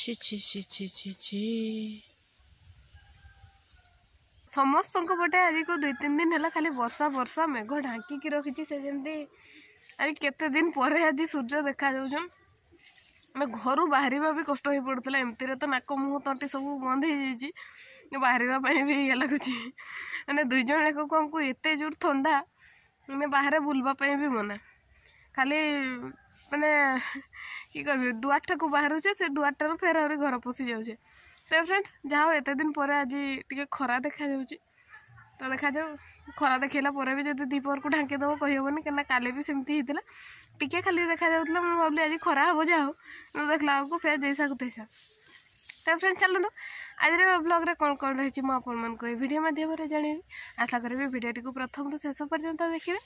छि छि छि छि छि छि समस्त पटे आज को 2-3 दिन है खाली वर्षा वर्षा मेघ ढांकी रखी से जमी आज केते दिन पर आज सूर्य देखा जाऊन मैं घर बाहर भी कष्ट हो पड़ता एमती तो नाक मुह तंटी सब बंद हो बाहर भी ये लगुच मैंने 2 जन एक को एत जोर ठंडा मैंने बाहर बुलवाई भी मना खाली मैंने कि कह दुआर को बाहर से दुआर फेर आ घर पशि जाऊे तो फ्रेंड जहाँ एत दिन पर आज टी खरा देखा तो देखा जाऊ खरा देखला भी जब दीपर को ढांकी देव कहीहबनी क्या काले भी सेमती होता टिके खाली देखा जाऊला मुझे भाविली आज खरा हम जा हो देखला को फेर जैसा को तैसा तो फ्रेंड चलते आज ब्लॉग रे कौन कौन रही मुझे वीडियो माध्यम जानी आशा करी वीडियो को प्रथम रू शेष पर्यंत देखिए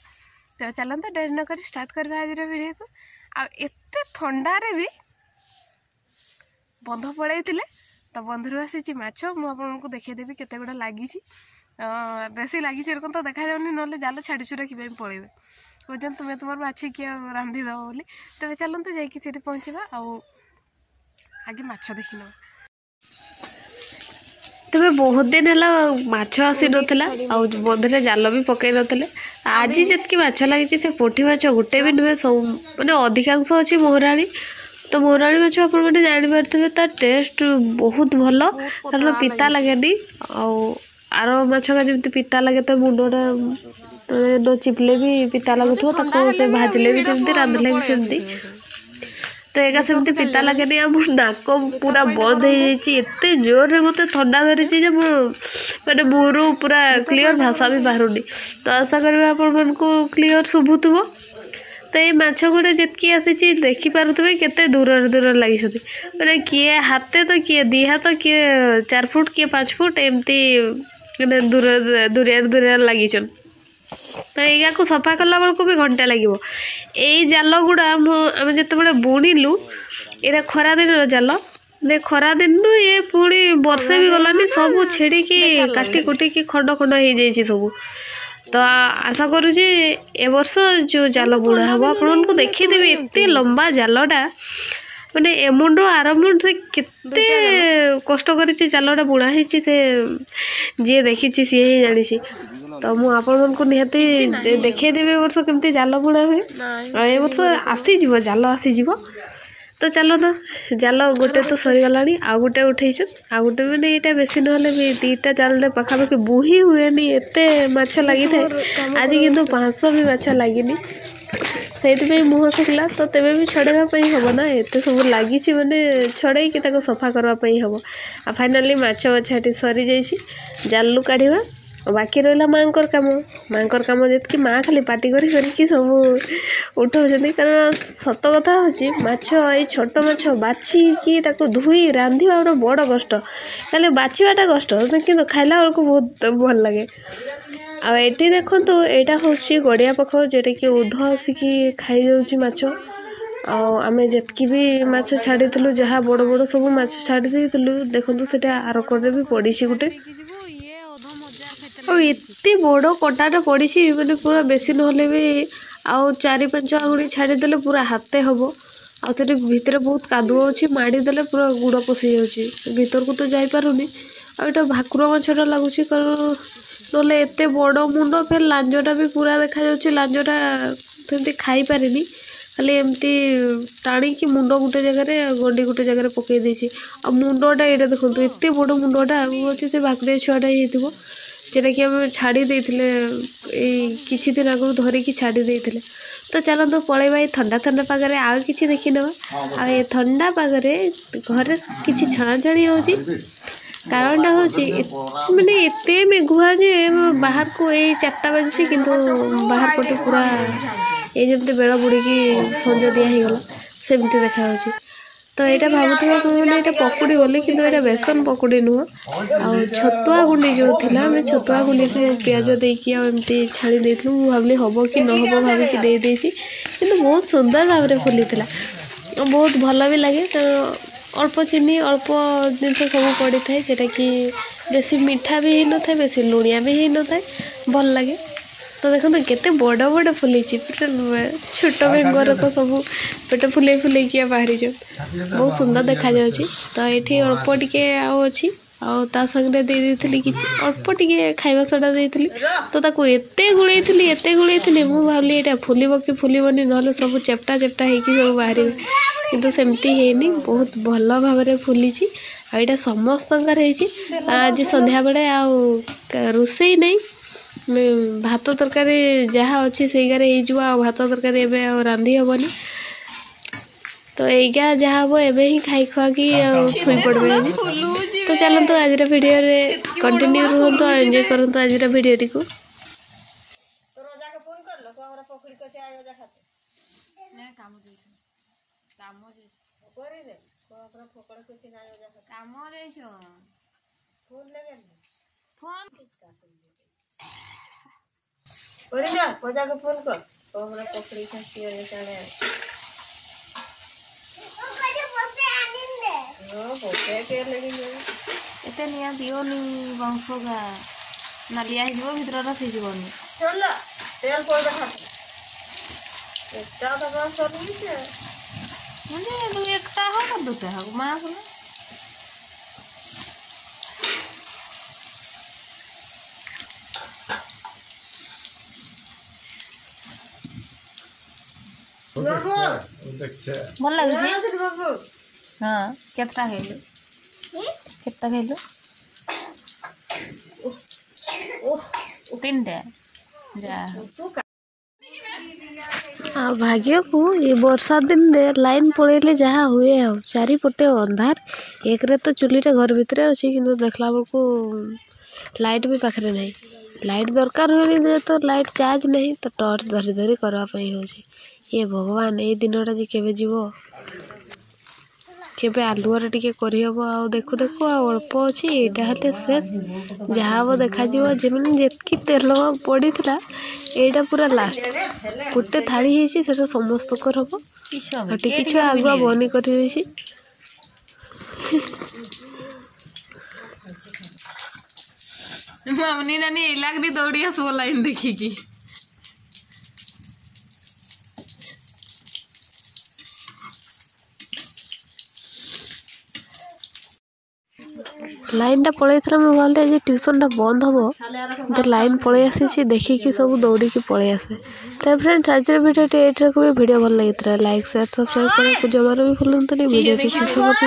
तो चलते डेरी नक स्टार्ट करवा आज वीडियो को आते थंडारे भी बंध पड़े तो बंधु आसी माछ मुझे देखीदेवी केते गुड़ा लगी बेसी लगी तो देखा जाऊनी ना जाल छाड़ी छुड़ा कि पड़े कहते तुम्हें तुम बाछी किए रांधि दब बोली तेज चलते जाकि पहुँचा आगे माछ देखी ना तबे बहुत दिन है माछ आसी नाला बंधे जाल भी पकई नथिले आज जितकी माछ लगी से पोठी माछ गोटे भी नुहे सब माने अधिकांश अच्छी मोहराणी तो मोहराणी माछ आपण मैंने जानीपारे तार टेस्ट बहुत भल कारण पिता लगे आर माछ का जमी पिता लगे तो मुंडा तो चिपले भी पिता लगुव भाजले भी सेमती रांधले भी सेमती तो एका सेमती पिता लगे आ नाक पूरा बंद हो जोर मत थंडा धरी मैंने मुहर पूरा क्लीयर भाषा भी बाहरुनी तो आशा करें आपण को क्लीयर शुभुव तो ये माछ गुड़े जितकी आसी देखिपे केते दूर दूर लगी मैंने किए हाथे तो किए 2 हाथ किए 4 फुट किए 5 फुट एमती मैंने दूर दूरिया दूरिया लगी तो या को सफा कला बेलू भी घंटा लगे यही जाल गुड़ा आम जिते बुणिलु ये खरा दिन जाल खरा दिन ये पुणी वर्षे भी गलानी सब छेड़ी काटी कुटी खंड खंड हो जाए सब तो आशा करुँचे ए वर्ष जो जाल बुड़ा हम आपन को देखीदेवी एत लंबा जालटा माने एमुंड आरमुंड से केते कष्ट कर जालटा बुणाही से जी देखी सी ही जानी तो मुझे को निहाती देखदेवी वर्ष केमती जाल बुणा हुए ए वर्ष आसीज जाल आसीज तो चलो तो जाल गोटे तो सरीगला आ गोटे उठेचु आ गोटे मैंने यहाँ बेसी ना भी 2टा जाल पाखापाखि बुही हुए एत माछ लगी था आज किंतु 500 भी माछ लगिनी से मुह शुखला तो तेबे भी छड़ाई हम ना एत सब लगी मैंने छड़े सफा करवाई हम आ फाइनाली माछ बाछाटी सरी जाइए जालू काढ़ा बाकी रहा माँकर काम जी माँ खाली पाटी करके सब उठाऊँ कारण सत कथा हूँ माछ ये छोट माछ बाछिकी धोई रांधा बड़ कष्ट खाली बाछवाटा कष्ट कि खाला बेलू बहुत भल लगे आठी देखु यहाँ हूँ गड़िया पाख जोटा कि उध आसिकी खाई जाऊँ माछ आमे जितकी भी माछ छाड़ी जहाँ बड़ बड़ सब माछ छाड़ी देखु से आरकड़े भी पड़ी गोटे एते बड़ कटाटा पड़ी मैंने पूरा बेसी ना भी आउ 4-5 आंगुड़ी छाड़ीदे पूरा हाथे हम आते भितर बहुत कादुआ अच्छी माड़ीदे पूरा गुड़ पशि जाऊँगी भीतर को तो जापारूनी आटा भाकुर माछटा लगुच कारण ना एत बड़ मुंड फिर लांजटा भी पूरा देखा जाऊँगी लांजटा सेमती खाई पारिनी खाली एमती टाणिकी मुंड गोटे जगह गंडी गोटे जगह पकई देछि आ मुंडटा ये देखो एत बड़ मुंडटा अच्छे से भाकुरिया छुआटा ही जेटा कि आम छाड़ी देते किसी दिन आगु धरिकी छाड़ी देते तो चलते पलैबा ये ठंडा ठंडा पागरे आउ कि देखी ना आ ये ठंडा पागरे घरे किसी छणाछणी हो कारणटा हूँ मैंने एत मेघुआ जे बाहर को ये 4टा बजे कि बाहर पटे पूरा ये जमी बेल बुड़ी संज दिगला सेमती देखा तो यहाँ भावुव मैंने यहाँ पकुड़ी बोली कि बेसन पकुड़ी नुह आ छतुआ गुंडी जो थिला मैं छतुआ गुंडी को प्याज देकी एमती छाड़ी देती भाविली हम कि न हम भाविकी देदेसी कि बहुत सुंदर भाव में फुली बहुत भल भी लगे तो अल्प चीनी अल्प जिन सब पड़ी था कि बेसी मीठा भी हो न था बेसी लुणिया भी हो न था भल लगे तो देखो केते बड़ बड़ फुली पूरा छोट बेंगर तो सब पेट फुले फुले किया बाहरी जो बहुत सुंदर देखा जाउची। तो ये अल्प टिके अच्छी ता संगे देती कि अल्प टिके खाଇବା सोडा देती तो ताको एते गुड़े मु भावली एटा फुलिब कि फुलिबनी ना सब चेप्टा चेप्टा होगी सब बाहर किंतु सेमती हैनी बहुत भल भाव फुली आईटा समस्त आज संध्या बेले आ रोसई नहीं भात तरकारी जहाँ अच्छी से भात तरकारी एवं रांधि हेनी तो यहीका जहाँ हम एवं ही खाई खुआ कि शुई पड़े। तो चलते आज वीडियो कंटिन्यू रुहतु एंजॉय करतु आज वीडियो को। एते निया दियोनी वंशगा नालिया हो भीतर रस जीवन तेल पड़ म्हणजे एकटा हो का दुटा हो माँ बोला भल लगे। हाँ केतना खाइल केतना खाइल तीन भाग्य को ये वर्षा दिन रे लाइन पड़े जहाँ हुए आ चारिपटे अंधार एक रे तो चुली रे घर भितर अच्छी कि देखला बेलू लाइट भी पाखे नहीं लाइट दरकार हुए तो लाइट चार्ज नहीं तो टर्च धरी धरी करवाई हो ये भगवान ये दिनटा जे केबे जीवो केबे आलुआर टिके करहब आ देखु देखु अल्प अच्छी यहाँ हेल्ले शेष जहाँ हम देखा जेतकी तेल पड़ी यहाँ पूरा लास्ट गोटे थाली है समस्त हम गोटे कि आगुआ बनी कर मामनी नानी इलाक दौड़ी आसब लाइन देखिकी लाइन टा पलि भाई ट्यूशन टा बंद हम तो लाइन पलि आसी देखिकी सब दौड़ी पलि आसे। तो फ्रेंड्स आज वीडियो वीडियो भल लगी लाइक शेयर सब्सक्राइब करने को जमार भी भूलुनी वीडियो शेष।